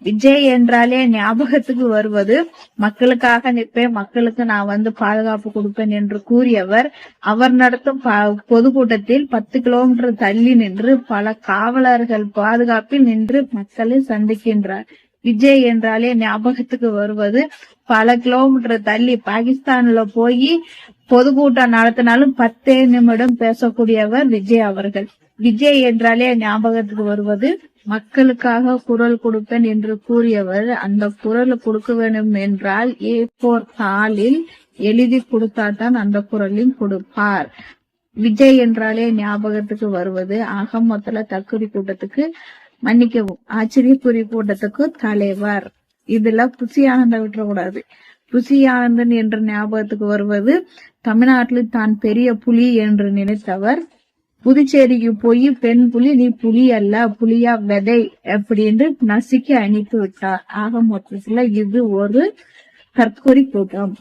விஜய் என்றாலே ஞாபகத்துக்கு வருவது மக்களுக்காக நிற்பேன், மக்களுக்கு நான் பாதுகாப்பு கொடுப்பேன் என்று கூறியவர். அவர் நடத்தும் பொதுக்கூட்டத்தில் 10 கிலோமீட்டர் தள்ளி நின்று பல காவலர்கள் பாதுகாப்பில் நின்று மக்களை சந்திக்கின்றார். விஜய் என்றாலே ஞாபகத்துக்கு வருவது பல கிலோமீட்டர் தள்ளி பாகிஸ்தான்ல போய் பொதுக்கூட்டம் நடத்தினாலும் 10 நிமிடம் பேசக்கூடியவர் விஜய் அவர்கள். விஜய் என்றாலே ஞாபகத்துக்கு வருவது மக்களுக்காக குரல் கொடுப்பேன் என்று கூறியவர். அந்த குரல் கொடுக்க வேண்டும் என்றால் A4 தாளில் எழுதி கொடுத்தாதான் அந்த குரலையும் கொடுப்பார். விஜய் என்றாலே ஞாபகத்துக்கு வருவது அகமொத்தல தற்கொலை கூட்டத்துக்கு மன்னிக்கவும் ஆச்சரியக்குறி கூட்டத்துக்கு தலைவர். இதுல புசி ஆனந்த விட்டுறக்கூடாது. புசி ஆனந்தன் என்ற ஞாபகத்துக்கு வருவது தமிழ்நாட்டில் தான் பெரிய புலி என்று நினைத்தவர். புதுச்சேரிக்கு போய் பெண் புலி நீ புலி அல்ல புலியா விதை அப்படின்னு நசுக்கி அனுப்பி விட்டார். ஆக மொத்தத்துல இது ஒரு தற்கொலை கூட்டம்.